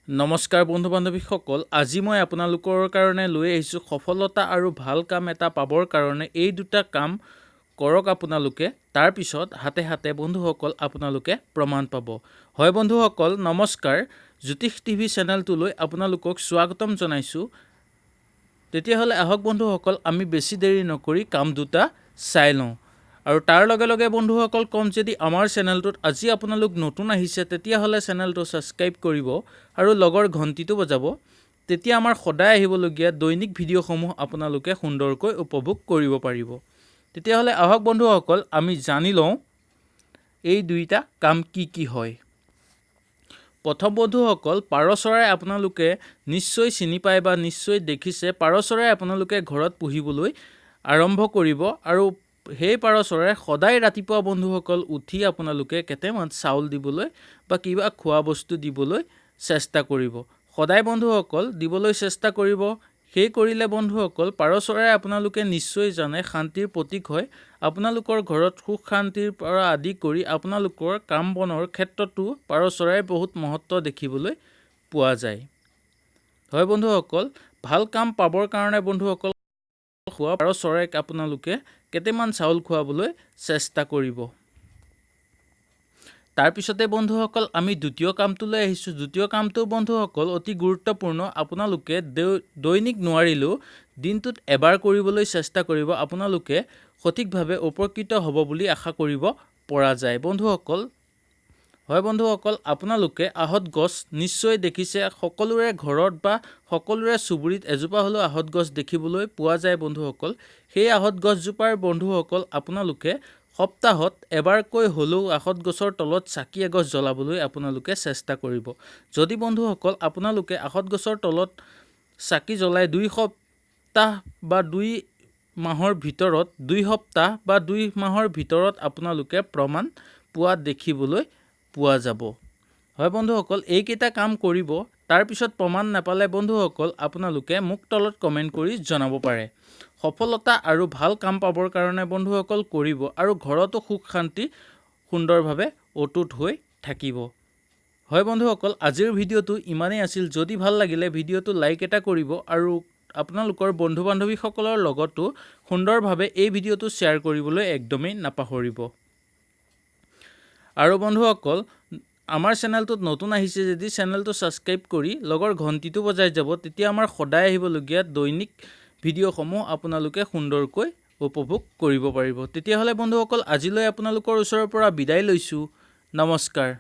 নমস্কাৰ বন্ধু বান্ধৱীসকল, আজি মই আপোনালোকৰ কাৰণে লৈ আহিছোঁ সফলতা আৰু ভাল কাম এটা পাবৰ কাৰণে এই দুটা কাম কৰক আপোনালোকে। তাৰপিছত হাতে হাতে বন্ধুসকল আপোনালোকে প্ৰমাণ পাব। হয় বন্ধুসকল নমস্কাৰ, জ্যোতিষ টিভি চেনেলটোলৈ আপোনালোকক স্বাগতম জনাইছোঁ। তেতিয়াহ'লে আহক বন্ধুসকল, আমি বেছি দেৰি নকৰি কাম দুটা চাই লওঁ। আৰু তাৰ লগে লগে বন্ধুসকল ক'ম, যদি আমাৰ চেনেলটোত আজি আপোনালোক নতুন আহিছে তেতিয়াহ'লে চেনেলটো ছাবস্ক্ৰাইব কৰিব আৰু লগৰ ঘণ্টিটো বজাব। তেতিয়া আমাৰ সদায় আহিবলগীয়া দৈনিক ভিডিঅ'সমূহ আপোনালোকে সুন্দৰকৈ উপভোগ কৰিব পাৰিব। তেতিয়াহ'লে আহক বন্ধুসকল, আমি জানি লওঁ এই দুইটা কাম কি কি হয়। প্ৰথম বন্ধুসকল, পাৰ চৰাই আপোনালোকে নিশ্চয় চিনি পায় বা নিশ্চয় দেখিছে। পাৰ চৰাই আপোনালোকে ঘৰত পুহিবলৈ আৰম্ভ কৰিব আৰু সেই পাৰ চৰাই সদায় ৰাতিপুৱা বন্ধুসকল উঠি আপোনালোকে কেইটামান চাউল দিবলৈ বা কিবা খোৱা বস্তু দিবলৈ চেষ্টা কৰিব। সদায় বন্ধুসকল দিবলৈ চেষ্টা কৰিব। সেই কৰিলে বন্ধুসকল পাৰ চৰাই আপোনালোকে নিশ্চয় জানে শান্তিৰ প্ৰতীক হয়। আপোনালোকৰ ঘৰত সুখ শান্তিৰ পৰা আদি কৰি আপোনালোকৰ কাম বনৰ ক্ষেত্ৰতো পাৰ চৰাইৰ বহুত মহত্ব দেখিবলৈ পোৱা যায়। হয় বন্ধুসকল, ভাল কাম পাবৰ কাৰণে বন্ধুসকল খোৱা পাৰ চৰাইক আপোনালোকে কেইটামান চাউল খুৱাবলৈ চেষ্টা কৰিব। তাৰপিছতে বন্ধুসকল আমি দ্বিতীয় কামটোলৈ আহিছোঁ। দ্বিতীয় কামটো বন্ধুসকল অতি গুৰুত্বপূৰ্ণ। আপোনালোকে দৈনিক নোৱাৰিলেও দিনটোত এবাৰ কৰিবলৈ চেষ্টা কৰিব। আপোনালোকে সঠিকভাৱে উপকৃত হ'ব বুলি আশা কৰিব পৰা যায়। বন্ধুসকল হয় বন্ধুসকল, আপোনালোকে আহঁত গছ নিশ্চয় দেখিছে। সকলোৰে ঘৰত বা সকলোৰে চুবুৰীত এজোপা হ'লেও আহঁত গছ দেখিবলৈ পোৱা যায় বন্ধুসকল। সেই আহঁত গছজোপাৰ বন্ধুসকল আপোনালোকে সপ্তাহত এবাৰকৈ হ'লেও আহঁত গছৰ তলত চাকি এগছ জ্বলাবলৈ আপোনালোকে চেষ্টা কৰিব। যদি বন্ধুসকল আপোনালোকে আহঁত গছৰ তলত চাকি জ্বলাই 2 সপ্তাহ বা 2 মাহৰ ভিতৰত 2 সপ্তাহ বা 2 মাহৰ ভিতৰত আপোনালোকে প্ৰমাণ পোৱা দেখিবলৈ পোৱা যাব। হয় বন্ধুসকল, এইকেইটা কাম কৰিব। তাৰপিছত প্ৰমাণ নাপালে বন্ধুসকল আপোনালোকে মোক তলত কমেণ্ট কৰি জনাব পাৰে। সফলতা আৰু ভাল কাম পাবৰ কাৰণে বন্ধুসকল কৰিব আৰু ঘৰতো সুখ শান্তি সুন্দৰভাৱে অটুট হৈ থাকিব। হয় বন্ধুসকল, আজিৰ ভিডিঅ'টো ইমানেই আছিল। যদি ভাল লাগিলে ভিডিঅ'টো লাইক এটা কৰিব আৰু আপোনালোকৰ বন্ধু বান্ধৱীসকলৰ লগতো সুন্দৰভাৱে এই ভিডিঅ'টো শ্বেয়াৰ কৰিবলৈ একদমেই নাপাহৰিব। আৰু বন্ধুসকল আমাৰ চেনেলটোত নতুন আহিছে যদি চেনেলটো ছাবস্ক্ৰাইব কৰি লগৰ ঘণ্টিটো বজাই যাব। তেতিয়া আমাৰ সদায় আহিবলগীয়া দৈনিক ভিডিঅ'সমূহ আপোনালোকে সুন্দৰকৈ উপভোগ কৰিব পাৰিব। তেতিয়াহ'লে বন্ধুসকল আজিলৈ আপোনালোকৰ ওচৰৰ পৰা বিদায় লৈছোঁ। নমস্কাৰ।